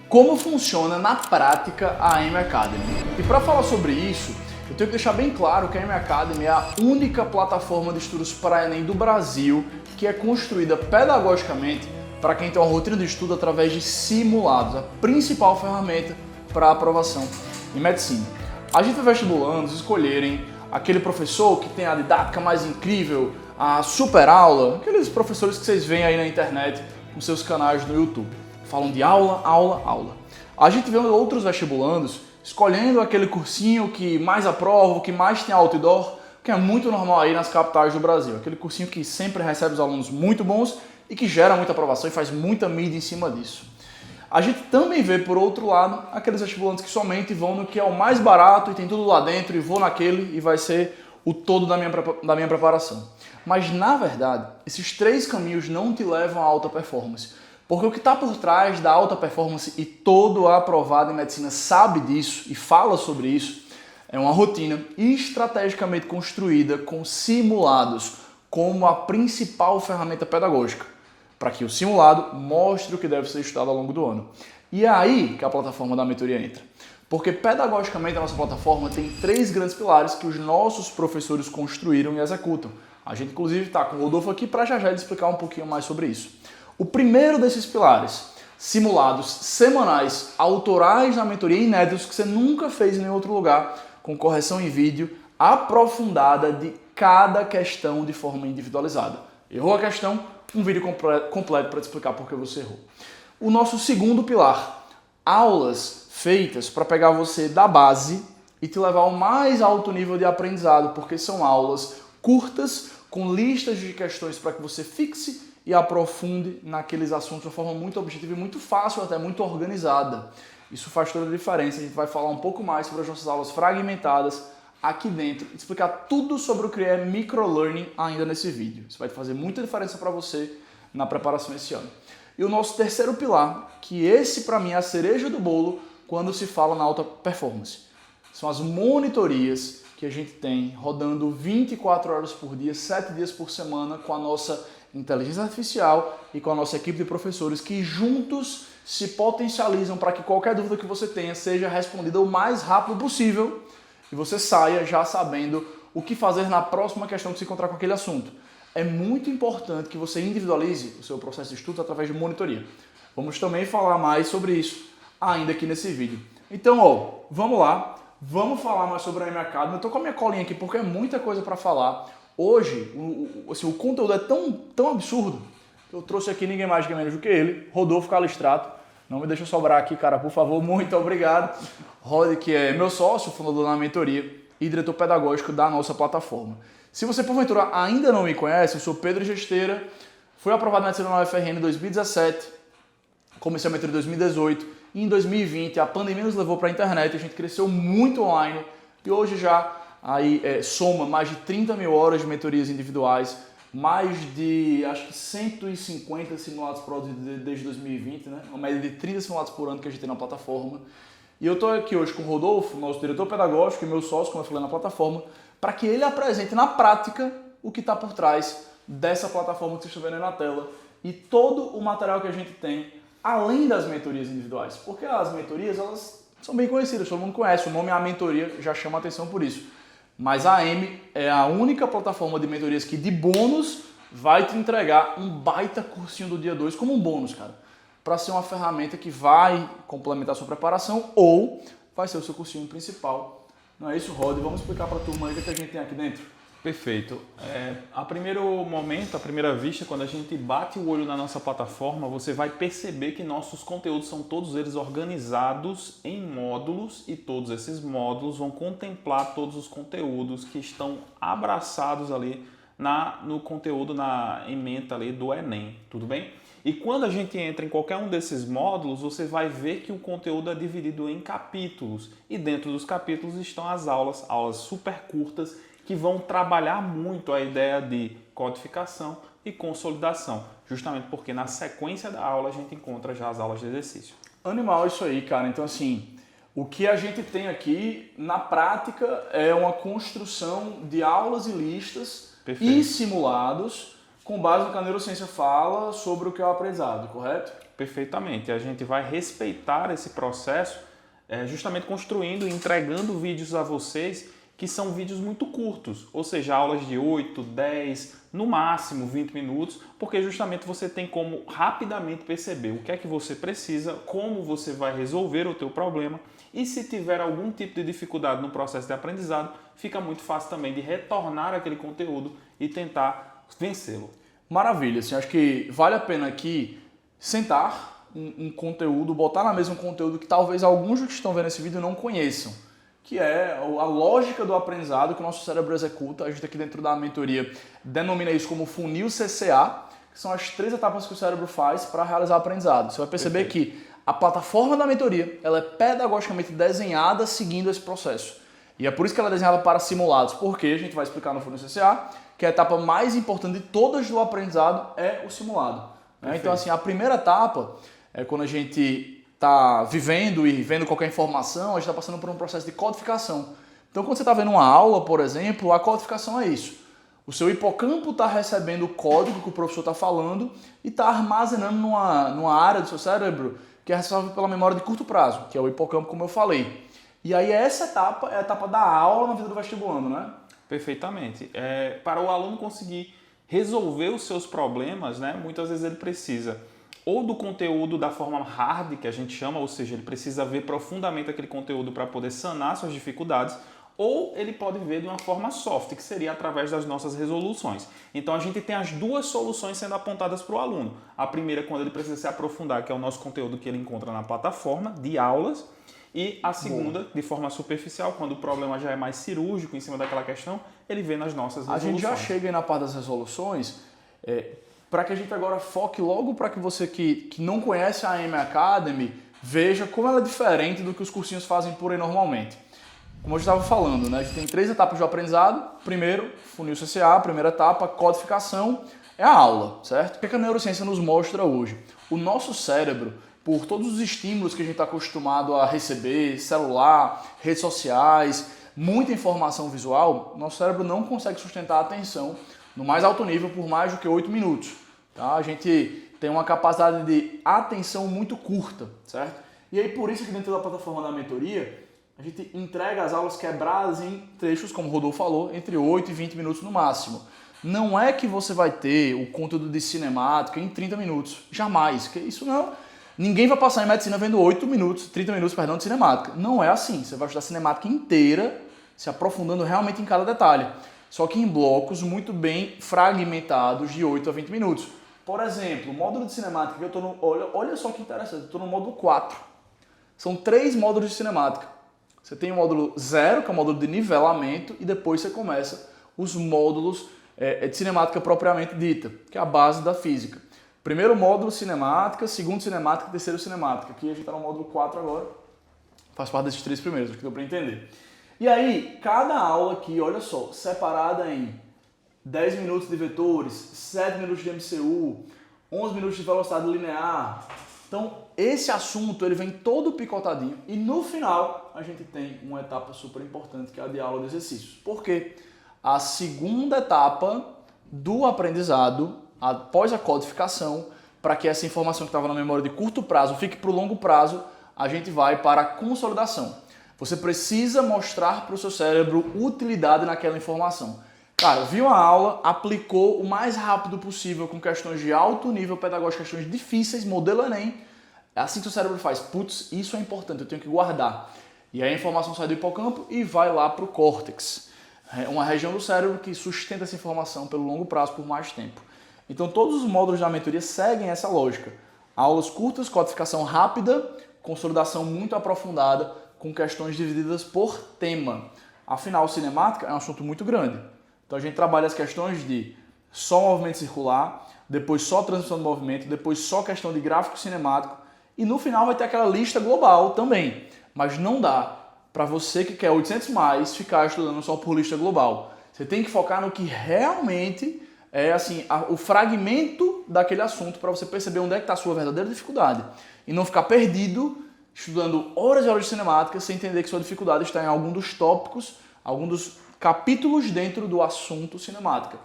Como funciona na prática a M Academy? E para falar sobre isso, eu tenho que deixar bem claro que a M Academy é a única plataforma de estudos para Enem do Brasil que é construída pedagogicamente para quem tem uma rotina de estudo através de simulados, a principal ferramenta para a aprovação em medicina. A gente vê vestibulandos escolherem aquele professor que tem a didática mais incrível, a super aula, aqueles professores que vocês veem aí na internet com seus canais no YouTube. Falam de aula, aula, aula. A gente vê outros vestibulandos escolhendo aquele cursinho que mais aprova, que mais tem outdoor, que é muito normal aí nas capitais do Brasil. Aquele cursinho que sempre recebe os alunos muito bons e que gera muita aprovação e faz muita mídia em cima disso. A gente também vê, por outro lado, aqueles vestibulantes que somente vão no que é o mais barato e tem tudo lá dentro e vou naquele e vai ser o todo da minha preparação. Mas, na verdade, esses três caminhos não te levam à alta performance. Porque o que está por trás da alta performance, e todo aprovado em medicina sabe disso e fala sobre isso, é uma rotina estrategicamente construída com simulados como a principal ferramenta pedagógica, para que o simulado mostre o que deve ser estudado ao longo do ano. E é aí que a plataforma da mentoria entra. Porque pedagogicamente a nossa plataforma tem três grandes pilares que os nossos professores construíram e executam. A gente inclusive está com o Rodolfo aqui para já ele explicar um pouquinho mais sobre isso. O primeiro desses pilares, simulados semanais, autorais na mentoria, inéditos que você nunca fez em nenhum outro lugar, com correção em vídeo aprofundada de cada questão de forma individualizada. Errou a questão? Um vídeo completo para te explicar por que você errou. O nosso segundo pilar, aulas feitas para pegar você da base e te levar ao mais alto nível de aprendizado, porque são aulas curtas, com listas de questões para que você fixe e aprofunde naqueles assuntos de uma forma muito objetiva e muito fácil, até muito organizada. Isso faz toda a diferença. A gente vai falar um pouco mais sobre as nossas aulas fragmentadas aqui dentro e explicar tudo sobre o que é microlearning ainda nesse vídeo. Isso vai fazer muita diferença para você na preparação esse ano. E o nosso terceiro pilar, que esse para mim é a cereja do bolo quando se fala na alta performance, são as monitorias que a gente tem rodando 24 horas por dia, 7 dias por semana com a nossa inteligência artificial e com a nossa equipe de professores que juntos se potencializam para que qualquer dúvida que você tenha seja respondida o mais rápido possível e você saia já sabendo o que fazer na próxima questão que se encontrar com aquele assunto. É muito importante que você individualize o seu processo de estudo através de monitoria. Vamos também falar mais sobre isso ainda aqui nesse vídeo. Então, vamos lá, vamos falar mais sobre a M Academy. Eu estou com a minha colinha aqui porque é muita coisa para falar. Hoje, o conteúdo é tão absurdo que eu trouxe aqui ninguém mais, ninguém menos do que ele, Rodolfo Calistrato. Não me deixa sobrar aqui, cara, por favor, muito obrigado. Rod, que é meu sócio, fundador da mentoria e diretor pedagógico da nossa plataforma. Se você, porventura, ainda não me conhece, eu sou Pedro Gesteira, fui aprovado na medicina na UFRN em 2017, comecei a mentoria em 2018 e em 2020 a pandemia nos levou para a internet, a gente cresceu muito online e hoje já soma mais de 30 mil horas de mentorias individuais, mais de, acho que 150 simulados produzidos desde 2020, né? Uma média de 30 simulados por ano que a gente tem na plataforma. E eu estou aqui hoje com o Rodolfo, nosso diretor pedagógico e meu sócio, como eu falei, na plataforma, para que ele apresente na prática o que está por trás dessa plataforma que vocês estão vendo aí na tela e todo o material que a gente tem, além das mentorias individuais. Porque as mentorias, elas são bem conhecidas, todo mundo conhece, o nome A Mentoria já chama a atenção por isso. Mas a AM é a única plataforma de mentorias que de bônus vai te entregar um baita cursinho do dia 2 como um bônus, cara. Para ser uma ferramenta que vai complementar a sua preparação ou vai ser o seu cursinho principal. Não é isso, Rod? Vamos explicar para a turma aí o que a gente tem aqui dentro. Perfeito. A primeiro momento, à primeira vista, quando a gente bate o olho na nossa plataforma, você vai perceber que nossos conteúdos são todos eles organizados em módulos e todos esses módulos vão contemplar todos os conteúdos que estão abraçados ali no conteúdo, na ementa ali do Enem, tudo bem? E quando a gente entra em qualquer um desses módulos, você vai ver que o conteúdo é dividido em capítulos e dentro dos capítulos estão as aulas super curtas, que vão trabalhar muito a ideia de codificação e consolidação, justamente porque na sequência da aula a gente encontra já as aulas de exercício. Animal isso aí, cara. Então, assim, o que a gente tem aqui, na prática, é uma construção de aulas e listas Perfeito. E simulados com base no que a neurociência fala sobre o que é o aprendizado, correto? Perfeitamente. A gente vai respeitar esse processo justamente construindo e entregando vídeos a vocês que são vídeos muito curtos, ou seja, aulas de 8, 10, no máximo 20 minutos, porque justamente você tem como rapidamente perceber o que é que você precisa, como você vai resolver o teu problema e se tiver algum tipo de dificuldade no processo de aprendizado, fica muito fácil também de retornar aquele conteúdo e tentar vencê-lo. Maravilha, assim, acho que vale a pena aqui sentar um conteúdo, botar na mesa um conteúdo que talvez alguns que estão vendo esse vídeo não conheçam, que é a lógica do aprendizado que o nosso cérebro executa. A gente aqui dentro da mentoria denomina isso como funil CCA, que são as 3 etapas que o cérebro faz para realizar o aprendizado. Você vai perceber que a plataforma da mentoria ela é pedagogicamente desenhada seguindo esse processo. E é por isso que ela é desenhada para simulados, porque a gente vai explicar no funil CCA que a etapa mais importante de todas do aprendizado é o simulado. Então, assim, a primeira etapa é quando a gente está vivendo e vendo qualquer informação, a gente está passando por um processo de codificação. Então, quando você está vendo uma aula, por exemplo, a codificação é isso. O seu hipocampo está recebendo o código que o professor está falando e está armazenando numa área do seu cérebro que é responsável pela memória de curto prazo, que é o hipocampo, como eu falei. E aí essa etapa é a etapa da aula na vida do vestibulando, né? Perfeitamente. Para o aluno conseguir resolver os seus problemas, né, muitas vezes ele precisa ou do conteúdo da forma hard, que a gente chama, ou seja, ele precisa ver profundamente aquele conteúdo para poder sanar suas dificuldades, ou ele pode ver de uma forma soft, que seria através das nossas resoluções. Então a gente tem as duas soluções sendo apontadas para o aluno. A primeira, quando ele precisa se aprofundar, que é o nosso conteúdo que ele encontra na plataforma de aulas, e a segunda, de forma superficial, quando o problema já é mais cirúrgico em cima daquela questão, ele vê nas nossas resoluções. A gente já chega aí na parte das resoluções, para que a gente agora foque logo para que você que não conhece a AM Academy veja como ela é diferente do que os cursinhos fazem por aí normalmente. Como eu já estava falando, né? A gente tem 3 etapas de aprendizado. Primeiro, funil CCA, primeira etapa, codificação, é a aula, certo? O que a neurociência nos mostra hoje? O nosso cérebro, por todos os estímulos que a gente está acostumado a receber, celular, redes sociais, muita informação visual, nosso cérebro não consegue sustentar a atenção no mais alto nível por mais do que 8 minutos. Tá? A gente tem uma capacidade de atenção muito curta, certo? E aí por isso que dentro da plataforma da mentoria, a gente entrega as aulas quebradas em trechos, como o Rodolfo falou, entre 8 e 20 minutos no máximo. Não é que você vai ter o conteúdo de cinemática em 30 minutos. Jamais. Que isso não. Ninguém vai passar em medicina vendo 30 minutos de cinemática. Não é assim. Você vai estudar a cinemática inteira, se aprofundando realmente em cada detalhe. Só que em blocos muito bem fragmentados de 8 a 20 minutos. Por exemplo, o módulo de cinemática que eu estou no... Olha só que interessante, eu estou no módulo 4. São 3 módulos de cinemática. Você tem o módulo 0, que é o módulo de nivelamento, e depois você começa os módulos de cinemática propriamente dita, que é a base da física. Primeiro módulo cinemática, segundo cinemática, terceiro cinemática. Aqui a gente está no módulo 4 agora. Faz parte desses 3 primeiros, acho que deu para entender. E aí, cada aula aqui, olha só, separada em 10 minutos de vetores, 7 minutos de MCU, 11 minutos de velocidade linear. Então, esse assunto ele vem todo picotadinho e no final a gente tem uma etapa super importante que é a de aula de exercícios. Por quê? A segunda etapa do aprendizado, após a codificação, para que essa informação que estava na memória de curto prazo fique para o longo prazo, a gente vai para a consolidação. Você precisa mostrar para o seu cérebro utilidade naquela informação. Cara, viu a aula, aplicou o mais rápido possível com questões de alto nível pedagógico, questões difíceis, modelo Enem. É assim que o cérebro faz. Putz, isso é importante, eu tenho que guardar. E aí a informação sai do hipocampo e vai lá para o córtex. É uma região do cérebro que sustenta essa informação pelo longo prazo, por mais tempo. Então todos os módulos da mentoria seguem essa lógica. Aulas curtas, codificação rápida, consolidação muito aprofundada, com questões divididas por tema. Afinal, cinemática é um assunto muito grande. Então a gente trabalha as questões de só movimento circular, depois só transmissão de movimento, depois só questão de gráfico cinemático e no final vai ter aquela lista global também. Mas não dá para você que quer 800 mais ficar estudando só por lista global. Você tem que focar no que realmente é assim, o fragmento daquele assunto para você perceber onde é que está a sua verdadeira dificuldade e não ficar perdido estudando horas e horas de cinemática sem entender que sua dificuldade está em algum dos tópicos, algum dos capítulos dentro do assunto cinemática.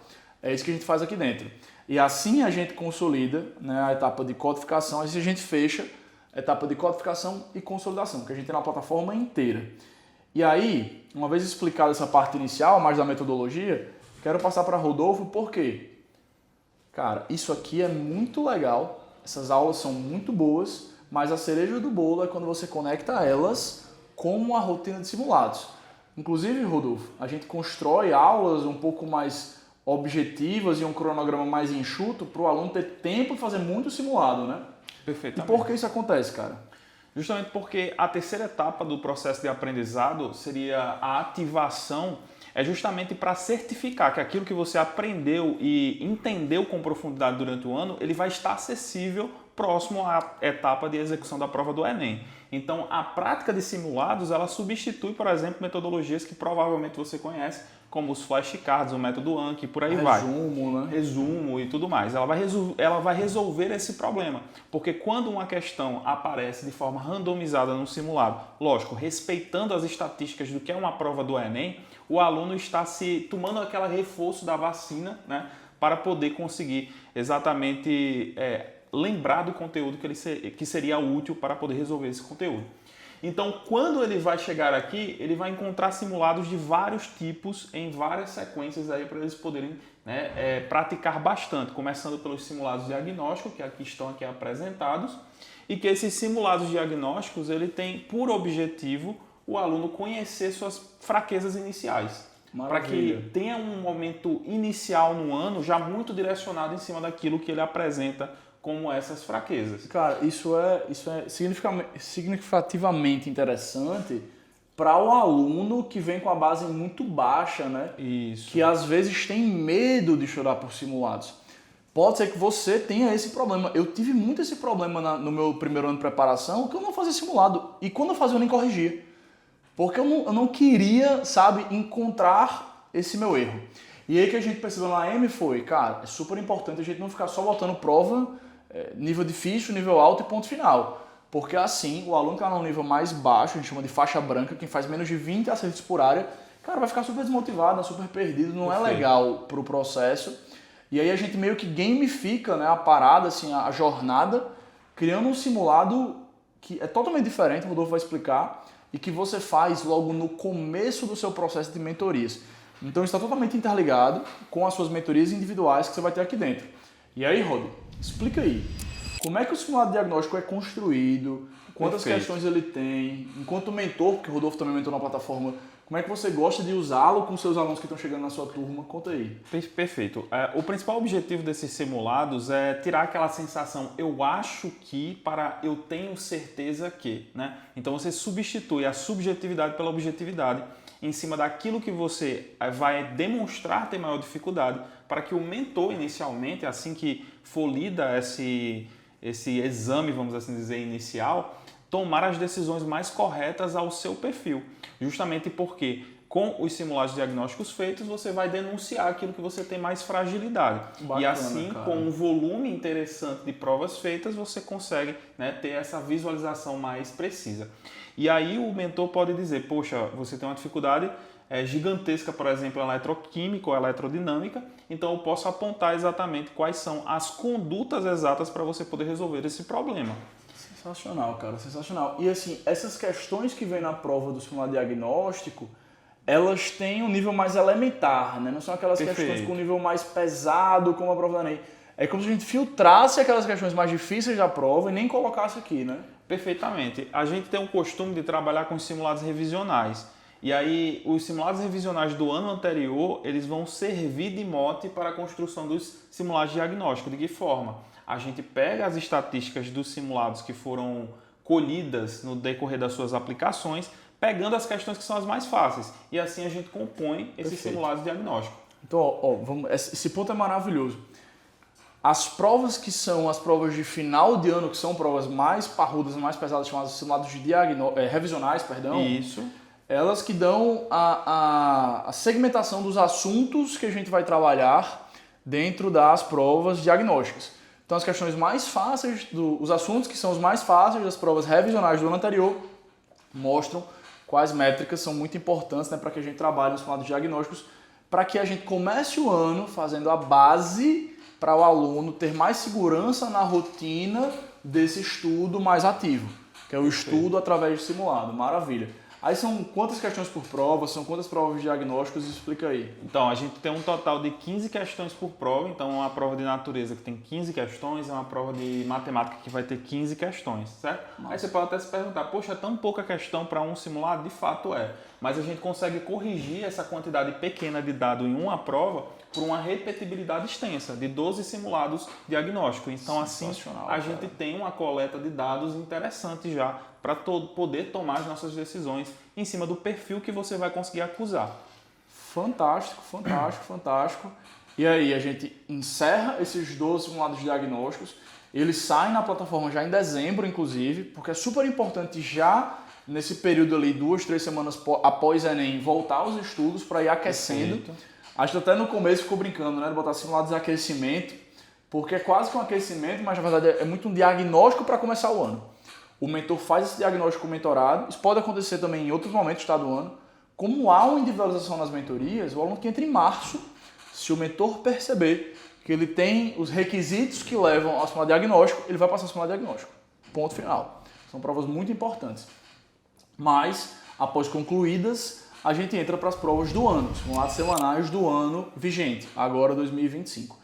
É isso que a gente faz aqui dentro. E assim a gente consolida, né, a etapa de codificação, assim a gente fecha a etapa de codificação e consolidação, que a gente tem na plataforma inteira. E aí, uma vez explicada essa parte inicial, mais da metodologia, quero passar para Rodolfo, por quê? Cara, isso aqui é muito legal, essas aulas são muito boas, mas a cereja do bolo é quando você conecta elas com uma rotina de simulados. Inclusive, Rodolfo, a gente constrói aulas um pouco mais objetivas e um cronograma mais enxuto para o aluno ter tempo de fazer muito simulado, né? Perfeitamente. E por que isso acontece, cara? Justamente porque a terceira etapa do processo de aprendizado seria a ativação, é justamente para certificar que aquilo que você aprendeu e entendeu com profundidade durante o ano, ele vai estar acessível próximo à etapa de execução da prova do Enem. Então, a prática de simulados, ela substitui, por exemplo, metodologias que provavelmente você conhece, como os flashcards, o método Anki, por aí vai. Resumo, né? Resumo e tudo mais. Ela vai resolver esse problema, porque quando uma questão aparece de forma randomizada no simulado, lógico, respeitando as estatísticas do que é uma prova do Enem, o aluno está se tomando aquele reforço da vacina, né, para poder conseguir exatamente lembrar do conteúdo que seria útil para poder resolver esse conteúdo. Então, quando ele vai chegar aqui, ele vai encontrar simulados de vários tipos em várias sequências aí para eles poderem, né, praticar bastante, começando pelos simulados diagnósticos, que aqui estão aqui apresentados, e que esses simulados diagnósticos ele tem por objetivo o aluno conhecer suas fraquezas iniciais, para que tenha um momento inicial no ano já muito direcionado em cima daquilo que ele apresenta como essas fraquezas. Cara, isso é significativamente interessante para o aluno que vem com a base muito baixa, né? Isso. Que às vezes tem medo de estudar por simulados. Pode ser que você tenha esse problema. Eu tive muito esse problema no meu primeiro ano de preparação, que eu não fazia simulado. E quando eu fazia, eu nem corrigia. Porque eu não queria, sabe, encontrar esse meu erro. E aí que a gente percebeu na AM foi, cara, é super importante a gente não ficar só botando prova nível difícil, nível alto e ponto final. Porque assim, o aluno que está no nível mais baixo, a gente chama de faixa branca, quem faz menos de 20 acertos por área, cara, vai ficar super desmotivado, super perdido, não é legal para o processo. E aí a gente meio que gamifica, né, a parada, assim, a jornada, criando um simulado que é totalmente diferente, o Rodolfo vai explicar, e que você faz logo no começo do seu processo de mentorias. Então está totalmente interligado com as suas mentorias individuais que você vai ter aqui dentro. E aí, Rodolfo, explica aí, como é que o simulado diagnóstico é construído, quantas questões ele tem, enquanto mentor, porque o Rodolfo também mentor na plataforma, como é que você gosta de usá-lo com seus alunos que estão chegando na sua turma? Conta aí. Perfeito. O principal objetivo desses simulados é tirar aquela sensação, eu acho que, para eu tenho certeza que, né? Então você substitui a subjetividade pela objetividade em cima daquilo que você vai demonstrar ter maior dificuldade, para que o mentor inicialmente, assim que for lida esse exame, vamos assim dizer, inicial, tomar as decisões mais corretas ao seu perfil. Justamente porque com os simulados diagnósticos feitos, você vai denunciar aquilo que você tem mais fragilidade. Bacana, e assim, cara, com um volume interessante de provas feitas, você consegue, né, ter essa visualização mais precisa. E aí o mentor pode dizer, poxa, você tem uma dificuldade gigantesca, por exemplo, eletroquímica ou eletrodinâmica, então eu posso apontar exatamente quais são as condutas exatas para você poder resolver esse problema. Sensacional, cara, sensacional. E assim, essas questões que vêm na prova do simulado diagnóstico, elas têm um nível mais elementar, né? Não são aquelas questões com um nível mais pesado, como a prova da Enem. É como se a gente filtrasse aquelas questões mais difíceis da prova e nem colocasse aqui, né? Perfeitamente. A gente tem o costume de trabalhar com simulados revisionais. E aí, os simulados revisionais do ano anterior, eles vão servir de mote para a construção dos simulados diagnósticos. De que forma? A gente pega as estatísticas dos simulados que foram colhidas no decorrer das suas aplicações, pegando as questões que são as mais fáceis. E assim a gente compõe esses simulados diagnósticos. Então, esse ponto é maravilhoso. As provas que são as provas de final de ano, que são provas mais parrudas, mais pesadas, chamadas simulados de revisionais, perdão. Isso. Elas que dão a segmentação dos assuntos que a gente vai trabalhar dentro das provas diagnósticas. Então, as questões mais fáceis, os assuntos que são os mais fáceis das provas revisionais do ano anterior, mostram quais métricas são muito importantes, né, para que a gente trabalhe nos simulados diagnósticos, para que a gente comece o ano fazendo a base para o aluno ter mais segurança na rotina desse estudo mais ativo, que é o estudo através de simulado. Maravilha. Aí são quantas questões por prova? São quantas provas diagnósticas? Explica aí. Então, a gente tem um total de 15 questões por prova. Então, é uma prova de natureza que tem 15 questões, é uma prova de matemática que vai ter 15 questões, certo? Nossa. Aí você pode até se perguntar, poxa, é tão pouca questão para um simulado? De fato é. Mas a gente consegue corrigir essa quantidade pequena de dado em uma prova por uma repetibilidade extensa, de 12 simulados diagnósticos. Então, assim, a gente tem uma coleta de dados interessante já para poder tomar as nossas decisões em cima do perfil que você vai conseguir acusar. Fantástico, fantástico, fantástico. E aí, a gente encerra esses 12 simulados diagnósticos, eles saem na plataforma já em dezembro, inclusive, porque é super importante já nesse período ali, 2, 3 semanas após Enem, voltar aos estudos para ir aquecendo. Perfeito. Acho que até no começo ficou brincando, né, de botar simulados de aquecimento, porque é quase que um aquecimento, mas na verdade é muito um diagnóstico para começar o ano. O mentor faz esse diagnóstico com o mentorado, isso pode acontecer também em outros momentos do ano. Como há uma individualização nas mentorias, o aluno que entra em março, se o mentor perceber que ele tem os requisitos que levam ao simulado diagnóstico, ele vai passar o simulado diagnóstico. Ponto final. São provas muito importantes. Mas, após concluídas, a gente entra para as provas do ano, os simulados semanais do ano vigente, agora 2025.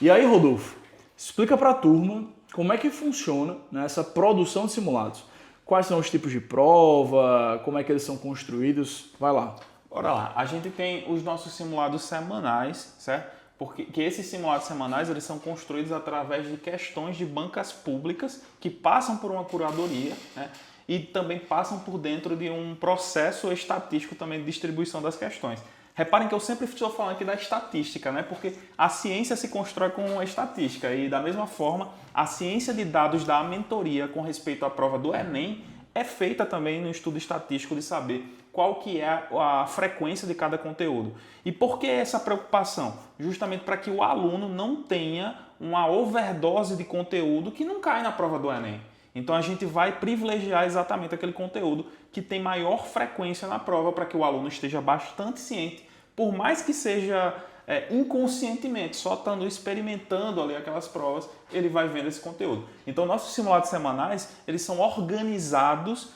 E aí, Rodolfo, explica para a turma como é que funciona, né, essa produção de simulados. Quais são os tipos de prova, como é que eles são construídos? Vai lá. Bora lá. A gente tem os nossos simulados semanais, certo? Porque esses simulados semanais eles são construídos através de questões de bancas públicas que passam por uma curadoria, né? E também passam por dentro de um processo estatístico também de distribuição das questões. Reparem que eu sempre estou falando aqui da estatística, né? Porque a ciência se constrói com a estatística e, da mesma forma, a ciência de dados da mentoria com respeito à prova do Enem é feita também no estudo estatístico de saber qual que é a frequência de cada conteúdo. E por que essa preocupação? Justamente para que o aluno não tenha uma overdose de conteúdo que não cai na prova do Enem. Então a gente vai privilegiar exatamente aquele conteúdo que tem maior frequência na prova para que o aluno esteja bastante ciente, por mais que seja inconscientemente, só estando experimentando ali aquelas provas, ele vai vendo esse conteúdo. Então nossos simulados semanais, eles são organizados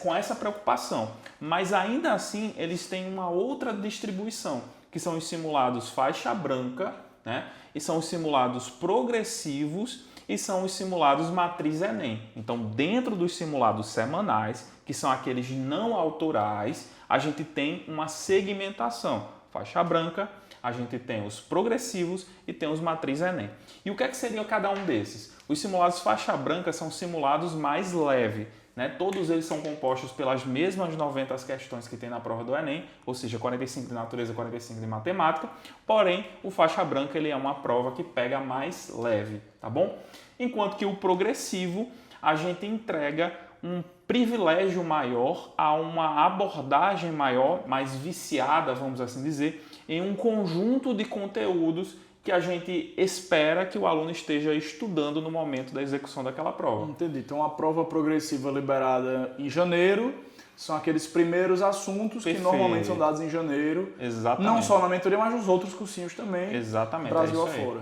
com essa preocupação, mas ainda assim eles têm uma outra distribuição, que são os simulados faixa branca, né? E são os simulados progressivos e são os simulados matriz Enem. Então, dentro dos simulados semanais, que são aqueles não autorais, a gente tem uma segmentação. Faixa branca, a gente tem os progressivos e tem os matriz Enem. E o que é que seria cada um desses? Os simulados faixa branca são simulados mais leves, né? Todos eles são compostos pelas mesmas 90 questões que tem na prova do Enem, ou seja, 45 de natureza, 45 de matemática, porém o faixa branca ele é uma prova que pega mais leve, tá bom? Enquanto que o progressivo a gente entrega um privilégio maior a uma abordagem maior, mais viciada, vamos assim dizer, em um conjunto de conteúdos que a gente espera que o aluno esteja estudando no momento da execução daquela prova. Entendi. Então, a prova progressiva liberada em janeiro são aqueles primeiros assuntos que normalmente são dados em janeiro. Exatamente. Não só na mentoria, mas nos outros cursinhos também. Exatamente. Brasil afora.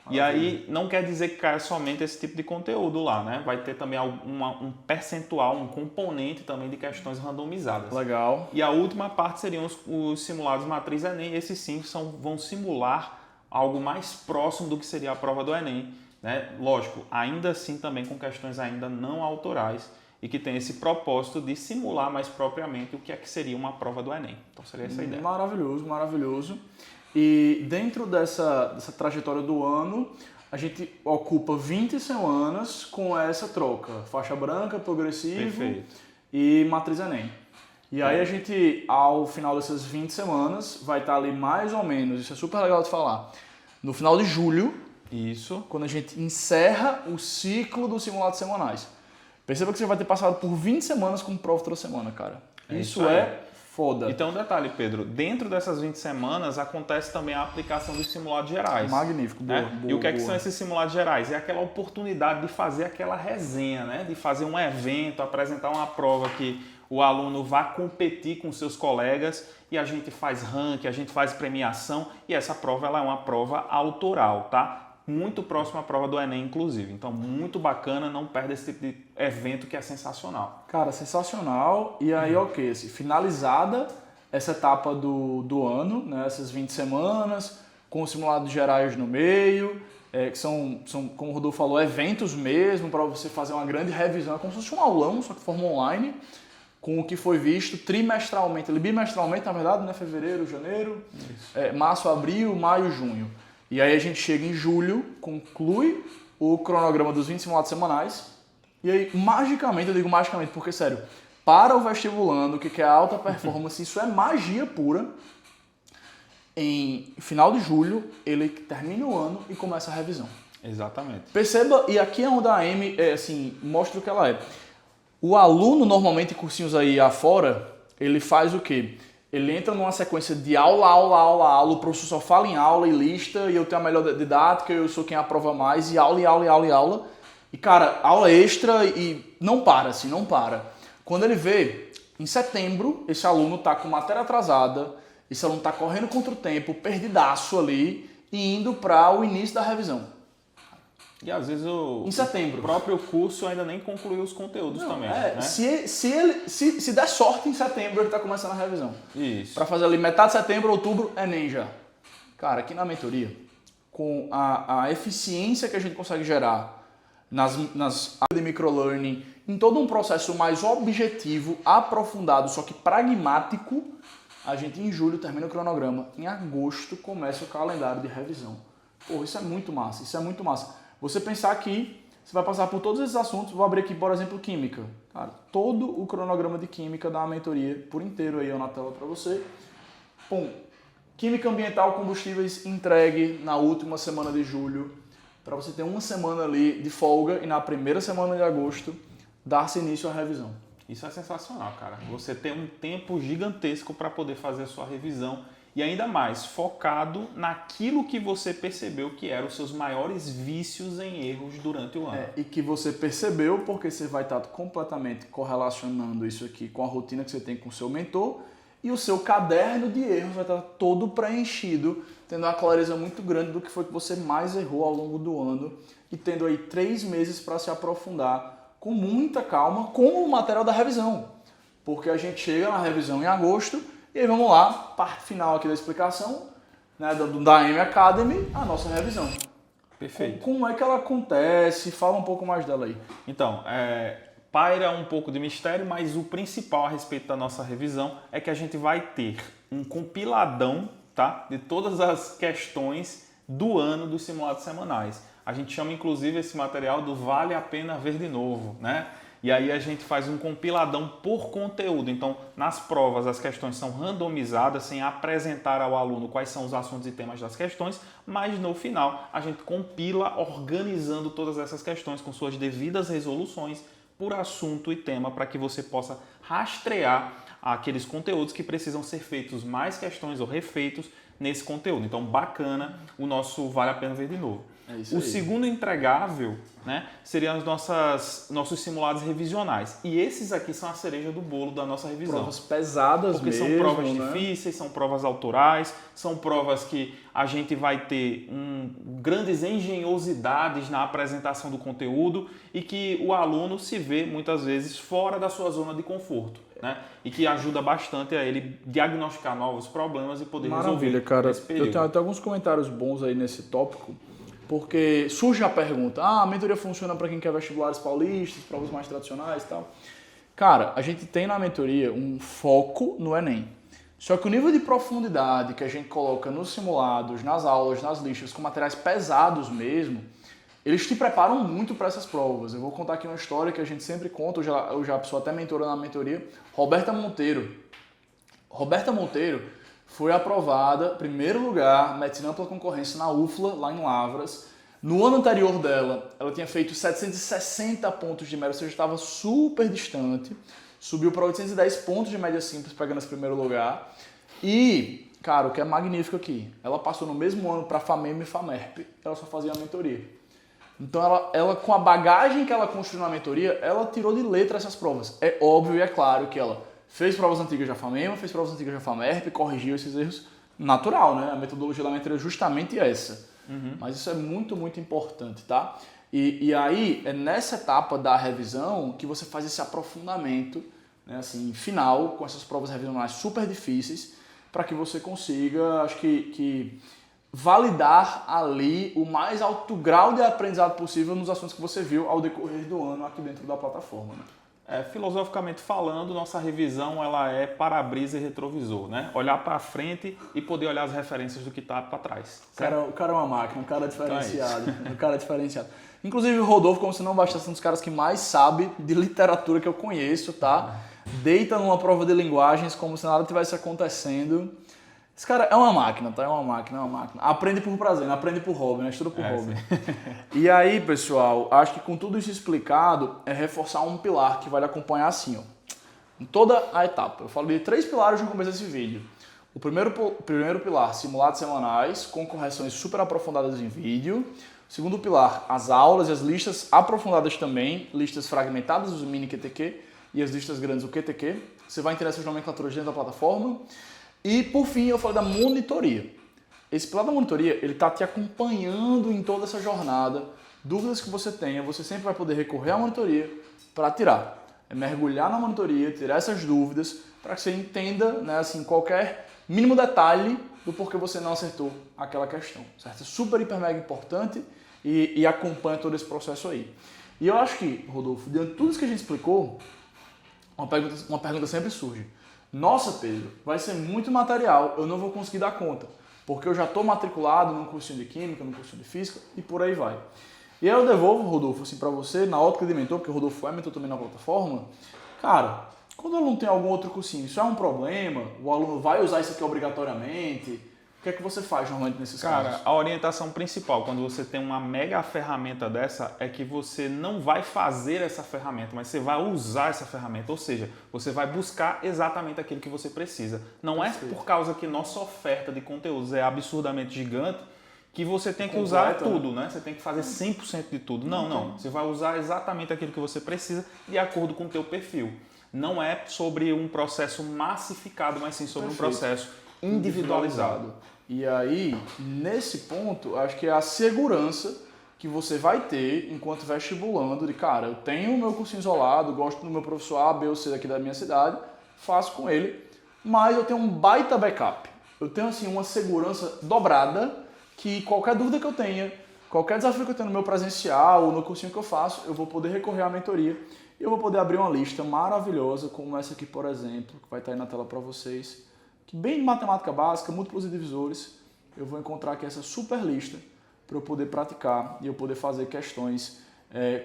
E aí, não quer dizer que caia somente esse tipo de conteúdo lá, né? Vai ter também um percentual, um componente também de questões randomizadas. Legal. E a última parte seriam os simulados matriz Enem. Esses sim vão simular algo mais próximo do que seria a prova do Enem, né? Lógico, ainda assim também com questões ainda não autorais e que tem esse propósito de simular mais propriamente o que é que seria uma prova do Enem. Então seria essa a ideia. Maravilhoso, maravilhoso. E dentro dessa trajetória do ano, a gente ocupa 20 semanas com essa troca. Faixa branca, progressivo. Perfeito. E matriz Enem. E aí a gente, ao final dessas 20 semanas, vai estar ali mais ou menos, isso é super legal de falar, no final de julho, isso, quando a gente encerra o ciclo dos simulados semanais. Perceba que você vai ter passado por 20 semanas com prova toda semana, cara. Isso é foda. Então, um detalhe, Pedro, dentro dessas 20 semanas acontece também a aplicação dos simulados gerais. Magnífico, boa, né? boa. E o que é que são esses simulados gerais? É aquela oportunidade de fazer aquela resenha, né? De fazer um evento, apresentar uma prova que o aluno vai competir com seus colegas e a gente faz ranking, a gente faz premiação e essa prova ela é uma prova autoral, tá? muito próximo à prova do Enem, inclusive. Então, muito bacana, não perde esse tipo de evento que é sensacional. Cara, sensacional. E aí, ok, assim, finalizada essa etapa do ano, né, essas 20 semanas, com os simulados gerais no meio, que são, como o Rodolfo falou, eventos mesmo, para você fazer uma grande revisão. É como se fosse um aulão, só que de forma online, com o que foi visto trimestralmente, bimestralmente, na verdade, né, fevereiro, janeiro, março, abril, maio, junho. E aí a gente chega em julho, conclui o cronograma dos 20 simulados semanais, e aí, magicamente, eu digo magicamente, porque, sério, para o vestibulando, que quer alta performance, isso é magia pura. Em final de julho, ele termina o ano e começa a revisão. Exatamente. Perceba, e aqui é onde a Amy assim, mostra o que ela é. O aluno, normalmente, em cursinhos aí afora, ele faz o quê? Ele entra numa sequência de aula, o professor só fala em aula e lista, e eu tenho a melhor didática, eu sou quem aprova mais, e aula. E, cara, aula extra e não para, assim, não para. Quando ele vê, em setembro, esse aluno tá com matéria atrasada, esse aluno tá correndo contra o tempo, perdidaço ali, e indo para o início da revisão. E às vezes em setembro. O próprio curso ainda nem concluiu os conteúdos também. Né? Se der sorte, em setembro ele está começando a revisão. Isso. Para fazer ali metade de setembro, outubro, Enem já. Cara, aqui na mentoria, com a eficiência que a gente consegue gerar nas áreas de microlearning, em todo um processo mais objetivo, aprofundado, só que pragmático, a gente em julho termina o cronograma. Em agosto começa o calendário de revisão. Pô, isso é muito massa. Você pensar que você vai passar por todos esses assuntos, vou abrir aqui, por exemplo, química. Cara, todo o cronograma de química da mentoria por inteiro aí na tela para você. Bom, química ambiental, combustíveis entregue na última semana de julho, para você ter uma semana ali de folga e na primeira semana de agosto dar-se início à revisão. Isso é sensacional, cara. Você tem um tempo gigantesco para poder fazer a sua revisão. E ainda mais, focado naquilo que você percebeu que eram os seus maiores vícios em erros durante o ano. E que você percebeu porque você vai estar completamente correlacionando isso aqui com a rotina que você tem com o seu mentor e o seu caderno de erros vai estar todo preenchido, tendo uma clareza muito grande do que foi que você mais errou ao longo do ano e tendo aí 3 meses para se aprofundar com muita calma com o material da revisão. Porque a gente chega na revisão em agosto. E aí vamos lá, parte final aqui da explicação, né, da Amy Academy, a nossa revisão. Perfeito. Como é que ela acontece? Fala um pouco mais dela aí. Então, paira um pouco de mistério, mas o principal a respeito da nossa revisão é que a gente vai ter um compiladão, tá, de todas as questões do ano dos simulados semanais. A gente chama inclusive esse material do Vale a Pena Ver de Novo, né? E aí a gente faz um compiladão por conteúdo. Então, nas provas, as questões são randomizadas, sem apresentar ao aluno quais são os assuntos e temas das questões, mas no final a gente compila organizando todas essas questões com suas devidas resoluções por assunto e tema, para que você possa rastrear aqueles conteúdos que precisam ser feitos mais questões ou refeitos nesse conteúdo. Então, bacana o nosso Vale a Pena Ver de Novo. O segundo entregável, né, seriam os nossos simulados revisionais. E esses aqui são a cereja do bolo da nossa revisão. Provas pesadas porque mesmo, são provas né? difíceis, são provas autorais, são provas que a gente vai ter grandes engenhosidades na apresentação do conteúdo e que o aluno se vê muitas vezes fora da sua zona de conforto, né? E que ajuda bastante a ele diagnosticar novos problemas e poder resolver cara. nesse período. Eu tenho até alguns comentários bons aí nesse tópico. Porque surge a pergunta, a mentoria funciona para quem quer vestibulares paulistas, provas mais tradicionais e tal. Cara, a gente tem na mentoria um foco no Enem. Só que o nível de profundidade que a gente coloca nos simulados, nas aulas, nas listas, com materiais pesados mesmo, eles te preparam muito para essas provas. Eu vou contar aqui uma história que a gente sempre conta, eu já sou até mentora na mentoria, Roberta Monteiro. Roberta Monteiro foi aprovada, primeiro lugar, medicina ampla concorrência na UFLA, lá em Lavras. No ano anterior dela, ela tinha feito 760 pontos de média, ou seja, estava super distante. Subiu para 810 pontos de média simples, pegando esse primeiro lugar. E, cara, o que é magnífico aqui, ela passou no mesmo ano para FAMEM e FAMERP, ela só fazia a mentoria. Então, ela, com a bagagem que ela construiu na mentoria, ela tirou de letra essas provas. É óbvio e é claro que ela fez provas antigas da FAMEM, fez provas antigas da FAMERP, corrigiu esses erros. Natural, né? A metodologia da mentoria é justamente essa. Mas isso é muito, muito importante, tá? E aí, é nessa etapa da revisão que você faz esse aprofundamento, né, assim, final, com essas provas revisionais super difíceis, para que você consiga, acho que validar ali o mais alto grau de aprendizado possível nos assuntos que você viu ao decorrer do ano aqui dentro da plataforma, né? Filosoficamente falando, nossa revisão ela é para-brisa e retrovisor, né? Olhar para frente e poder olhar as referências do que está para trás. O cara é uma máquina, um cara diferenciado. Um cara diferenciado. Inclusive o Rodolfo, como se não bastasse, um dos caras que mais sabe de literatura que eu conheço, tá? Deita numa prova de linguagens como se nada tivesse acontecendo. Esse cara é uma máquina, tá? É uma máquina. Aprende por prazer, não aprende por hobby, né? Estuda por hobby. E aí, pessoal, acho que com tudo isso explicado, é reforçar um pilar que vai lhe acompanhar assim, ó. Em toda a etapa. Eu falei de 3 pilares no começo desse vídeo. O primeiro pilar, simulados semanais, com correções super aprofundadas em vídeo. O segundo pilar, as aulas e as listas aprofundadas também, listas fragmentadas, os mini QTQ, e as listas grandes, o QTQ. Você vai entender essas nomenclaturas dentro da plataforma. E, por fim, eu falei da monitoria. Esse pilar da monitoria, ele está te acompanhando em toda essa jornada. Dúvidas que você tenha, você sempre vai poder recorrer à monitoria para tirar. É mergulhar na monitoria, tirar essas dúvidas, para que você entenda, né, assim, qualquer mínimo detalhe do porquê você não acertou aquela questão. Certo? É super, hiper, mega importante e acompanha todo esse processo aí. E eu acho que, Rodolfo, diante de tudo isso que a gente explicou, uma pergunta sempre surge. Nossa, Pedro, vai ser muito material, eu não vou conseguir dar conta, porque eu já estou matriculado num cursinho de Química, num cursinho de Física e por aí vai. E aí eu devolvo, Rodolfo, assim, para você, na ótica de mentor, porque o Rodolfo é mentor também na plataforma, cara, quando o aluno tem algum outro cursinho, isso é um problema? O aluno vai usar isso aqui obrigatoriamente? O que é que você faz normalmente nesses casos? Cara, a orientação principal quando você tem uma mega ferramenta dessa é que você não vai fazer essa ferramenta, mas você vai usar essa ferramenta. Ou seja, você vai buscar exatamente aquilo que você precisa. Não é por causa que nossa oferta de conteúdos é absurdamente gigante que você tem que usar tudo, né? Você tem que fazer 100% de tudo. Não. Você vai usar exatamente aquilo que você precisa de acordo com o teu perfil. Não é sobre um processo massificado, mas sim sobre um processo individualizado. E aí, nesse ponto, acho que é a segurança que você vai ter enquanto vestibulando de, cara, eu tenho o meu cursinho isolado, gosto do meu professor A, B ou C daqui da minha cidade, faço com ele, mas eu tenho um baita backup. Eu tenho, assim, uma segurança dobrada que qualquer dúvida que eu tenha, qualquer desafio que eu tenho no meu presencial ou no cursinho que eu faço, eu vou poder recorrer à mentoria e eu vou poder abrir uma lista maravilhosa como essa aqui, por exemplo, que vai estar aí na tela para vocês. Bem de matemática básica, múltiplos e divisores, eu vou encontrar aqui essa super lista para eu poder praticar e eu poder fazer questões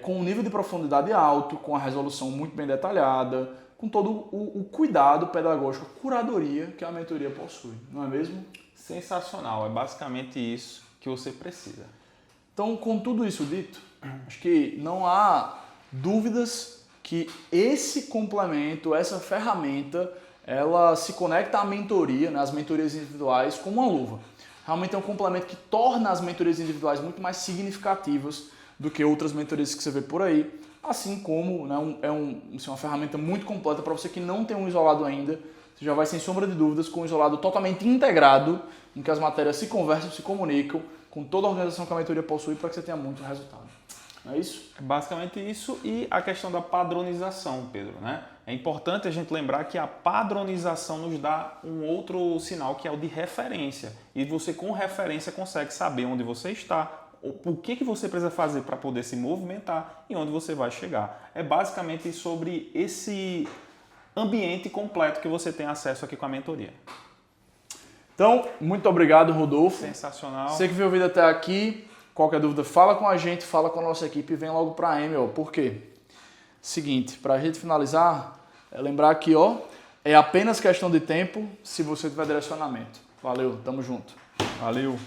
com um nível de profundidade alto, com a resolução muito bem detalhada, com todo o cuidado pedagógico, a curadoria que a mentoria possui, não é mesmo? Sensacional, é basicamente isso que você precisa. Então, com tudo isso dito, acho que não há dúvidas que esse complemento, essa ferramenta, ela se conecta à mentoria, né, às mentorias individuais, como uma luva. Realmente é um complemento que torna as mentorias individuais muito mais significativas do que outras mentorias que você vê por aí, assim como, né, uma ferramenta muito completa para você que não tem um isolado ainda. Você já vai, sem sombra de dúvidas, com um isolado totalmente integrado, em que as matérias se conversam, se comunicam, com toda a organização que a mentoria possui, para que você tenha muito resultado. Não é isso? É basicamente isso, e a questão da padronização, Pedro, né? É importante a gente lembrar que a padronização nos dá um outro sinal, que é o de referência. E você, com referência, consegue saber onde você está, o que você precisa fazer para poder se movimentar e onde você vai chegar. É basicamente sobre esse ambiente completo que você tem acesso aqui com a mentoria. Então, muito obrigado, Rodolfo. Sensacional. Você que viu o vídeo até aqui, qualquer dúvida, fala com a gente, fala com a nossa equipe e vem logo para a Amy. Por quê? Seguinte, para a gente finalizar, lembrar que é apenas questão de tempo se você tiver direcionamento. Valeu, tamo junto. Valeu.